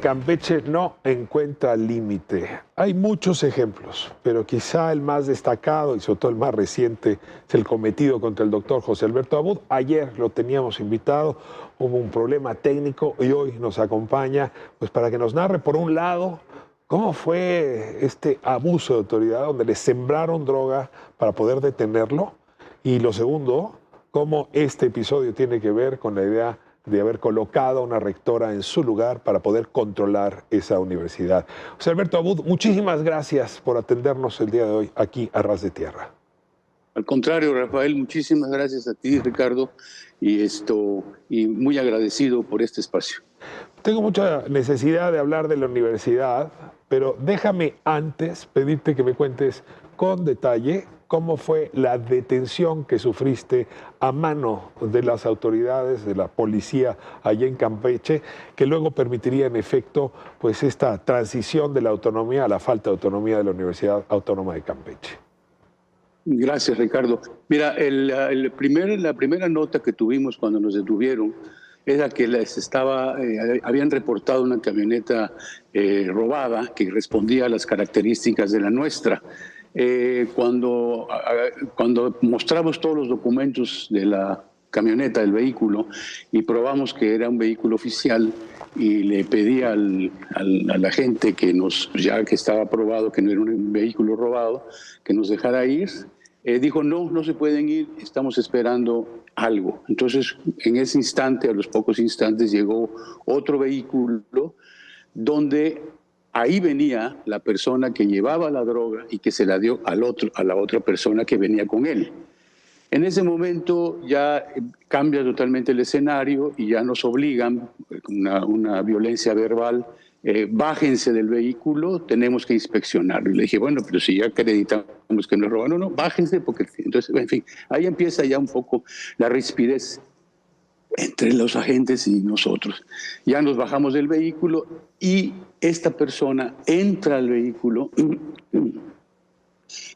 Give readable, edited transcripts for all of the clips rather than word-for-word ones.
Campeche no encuentra límite. Hay muchos ejemplos, pero quizá el más destacado y sobre todo el más reciente es el cometido contra el doctor José Alberto Abud. Ayer lo teníamos invitado, hubo un problema técnico y hoy nos acompaña pues para que nos narre, por un lado, cómo fue este abuso de autoridad donde le sembraron droga para poder detenerlo, y lo segundo, cómo este episodio tiene que ver con la idea de haber colocado a una rectora en su lugar para poder controlar esa universidad. José Alberto Abud, muchísimas gracias por atendernos el día de hoy aquí a Ras de Tierra. Al contrario, Rafael, muchísimas gracias a ti, Ricardo, y muy agradecido por este espacio. Tengo mucha necesidad de hablar de la universidad, pero déjame antes pedirte que me cuentes con detalle cómo fue la detención que sufriste a mano de las autoridades de la policía allá en Campeche, que luego permitiría en efecto pues esta transición de la autonomía a la falta de autonomía de la Universidad Autónoma de Campeche. Gracias, Ricardo. Mira, la primera nota que tuvimos cuando nos detuvieron era que habían reportado una camioneta robada que respondía a las características de la nuestra. Cuando mostramos todos los documentos de la camioneta, del vehículo, y probamos que era un vehículo oficial, y le pedí a la gente ya que estaba probado que no era un vehículo robado, que nos dejara ir, dijo no se pueden ir, estamos esperando algo. Entonces, en ese instante, a los pocos instantes, llegó otro vehículo donde ahí venía la persona que llevaba la droga y que se la dio a la otra persona que venía con él. En ese momento ya cambia totalmente el escenario y ya nos obligan, una violencia verbal, bájense del vehículo, tenemos que inspeccionarlo. Y le dije, bueno, pero si ya acreditamos que no es robado, no, bájense, porque entonces, en fin, ahí empieza ya un poco la rispidez entre los agentes y nosotros. Ya nos bajamos del vehículo y esta persona entra al vehículo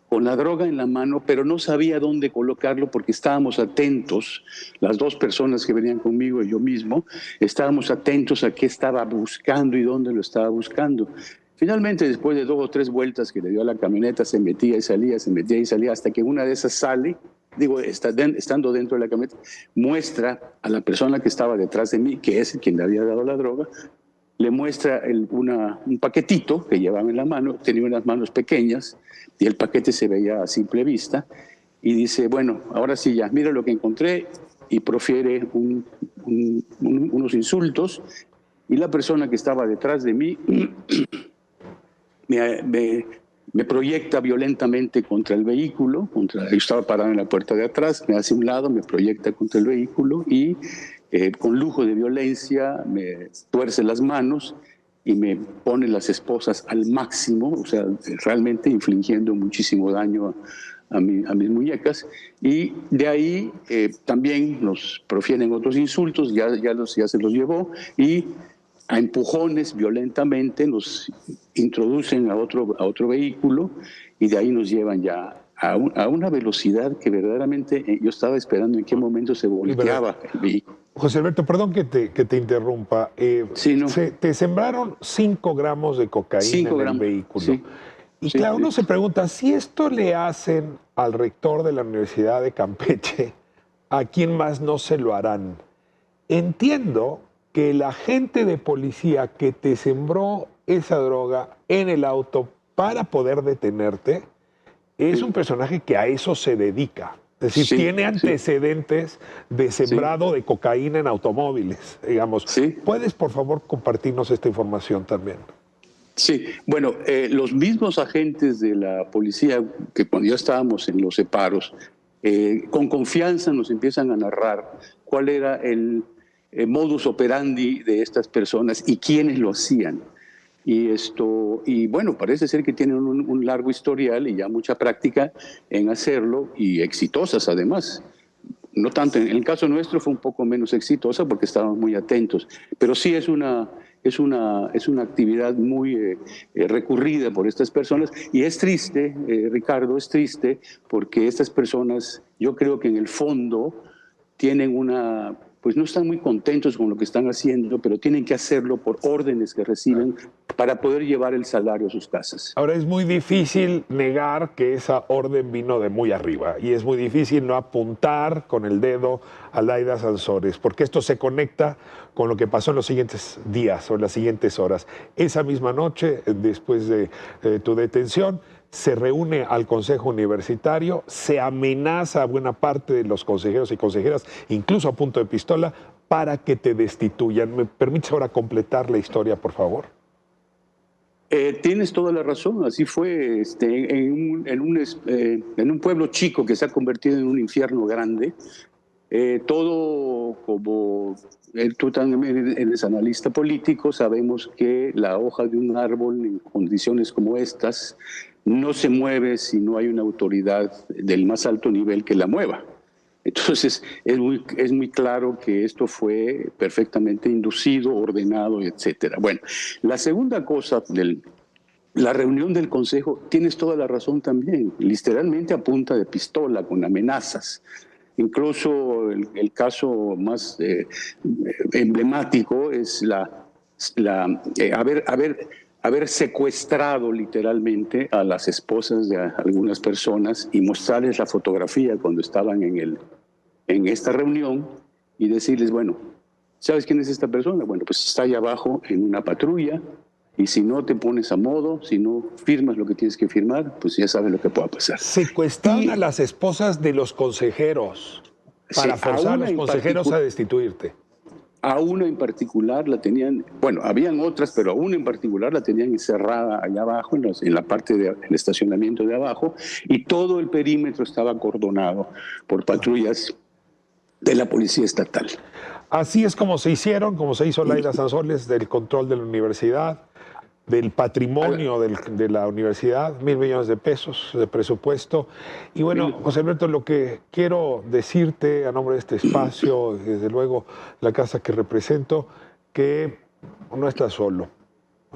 con la droga en la mano, pero no sabía dónde colocarlo porque estábamos atentos, las dos personas que venían conmigo y yo mismo, estábamos atentos a qué estaba buscando y dónde lo estaba buscando. Finalmente, después de 2 o 3 vueltas que le dio a la camioneta, se metía y salía, hasta que una de esas sale, estando dentro de la camioneta, muestra a la persona que estaba detrás de mí, que es quien le había dado la droga, le muestra un paquetito que llevaba en la mano, tenía unas manos pequeñas y el paquete se veía a simple vista, y dice, bueno, ahora sí ya, mira lo que encontré, y profiere unos insultos, y la persona que estaba detrás de mí me proyecta violentamente contra el vehículo, yo estaba parado en la puerta de atrás, me hace un lado, me proyecta contra el vehículo y con lujo de violencia me tuerce las manos y me pone las esposas al máximo, o sea, realmente infligiendo muchísimo daño a mis muñecas, y de ahí también nos profieren otros insultos, ya se los llevó, y a empujones violentamente nos introducen a otro vehículo y de ahí nos llevan ya a una velocidad que verdaderamente yo estaba esperando en qué momento se volteaba el vehículo. José Alberto, perdón que te interrumpa. Sí, no. Te sembraron 5 gramos de cocaína en el vehículo. Sí. Y claro, uno se pregunta, si esto le hacen al rector de la Universidad de Campeche, ¿a quién más no se lo harán? Entiendo que el agente de policía que te sembró esa droga en el auto para poder detenerte es un personaje que a eso se dedica. Es decir, tiene antecedentes de sembrado de cocaína en automóviles, digamos. ¿Puedes, por favor, compartirnos esta información también? Sí, bueno, los mismos agentes de la policía que cuando ya estábamos en los separos, con confianza nos empiezan a narrar cuál era el modus operandi de estas personas y quiénes lo hacían. Y bueno, parece ser que tienen un largo historial y ya mucha práctica en hacerlo, y exitosas además. No tanto, en el caso nuestro fue un poco menos exitosa porque estábamos muy atentos, pero sí es una actividad muy recurrida por estas personas, y es triste, Ricardo, es triste porque estas personas, yo creo que en el fondo tienen una pues no están muy contentos con lo que están haciendo, pero tienen que hacerlo por órdenes que reciben para poder llevar el salario a sus casas. Ahora, es muy difícil negar que esa orden vino de muy arriba y es muy difícil no apuntar con el dedo a Laida Sansores, porque esto se conecta con lo que pasó en los siguientes días o en las siguientes horas. Esa misma noche, después de tu detención, se reúne al Consejo Universitario, se amenaza a buena parte de los consejeros y consejeras, incluso a punto de pistola, para que te destituyan. ¿Me permites ahora completar la historia, por favor? Tienes toda la razón, así fue en un pueblo chico que se ha convertido en un infierno grande. Todo como tú también eres analista político, sabemos que la hoja de un árbol en condiciones como estas no se mueve si no hay una autoridad del más alto nivel que la mueva. Entonces es muy claro que esto fue perfectamente inducido, ordenado, etcétera. Bueno, la segunda cosa la reunión del Consejo, tienes toda la razón también, literalmente a punta de pistola, con amenazas. Incluso el caso más emblemático es haber secuestrado literalmente a las esposas de algunas personas y mostrarles la fotografía cuando estaban en esta reunión y decirles, bueno, ¿sabes quién es esta persona? Bueno, pues está allá abajo en una patrulla y si no te pones a modo, si no firmas lo que tienes que firmar, pues ya sabes lo que pueda pasar. Secuestraron a las esposas de los consejeros para forzar a los consejeros a destituirte. A una en particular la tenían, bueno, habían otras, pero a una en particular la tenían encerrada allá abajo, en la parte del estacionamiento de abajo, y todo el perímetro estaba acordonado por patrullas de la Policía Estatal. Así es como se hizo Laida Sansores, del control de la universidad, del patrimonio de la universidad, 1.000 millones de pesos de presupuesto. Y bueno, José Alberto, lo que quiero decirte a nombre de este espacio, desde luego la casa que represento, que no estás solo.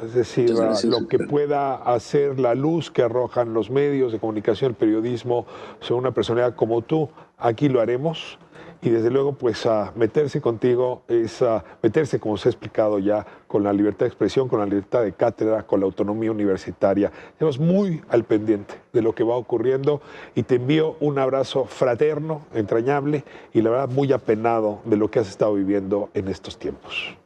Es decir, lo que pueda hacer la luz que arrojan los medios de comunicación, el periodismo, sobre una personalidad como tú, aquí lo haremos. Y desde luego, pues meterse contigo es meterse, como se ha explicado ya, con la libertad de expresión, con la libertad de cátedra, con la autonomía universitaria. Estamos muy al pendiente de lo que va ocurriendo y te envío un abrazo fraterno, entrañable y la verdad muy apenado de lo que has estado viviendo en estos tiempos.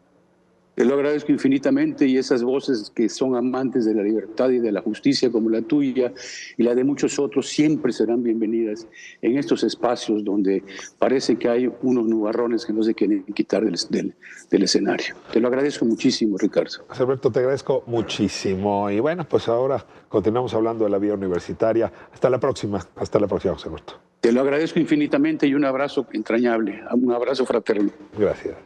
Te lo agradezco infinitamente y esas voces que son amantes de la libertad y de la justicia como la tuya y la de muchos otros siempre serán bienvenidas en estos espacios donde parece que hay unos nubarrones que no se quieren quitar del escenario. Te lo agradezco muchísimo, Ricardo. José Alberto, te agradezco muchísimo. Y bueno, pues ahora continuamos hablando de la vida universitaria. Hasta la próxima, José Alberto. Te lo agradezco infinitamente y un abrazo entrañable, un abrazo fraterno. Gracias.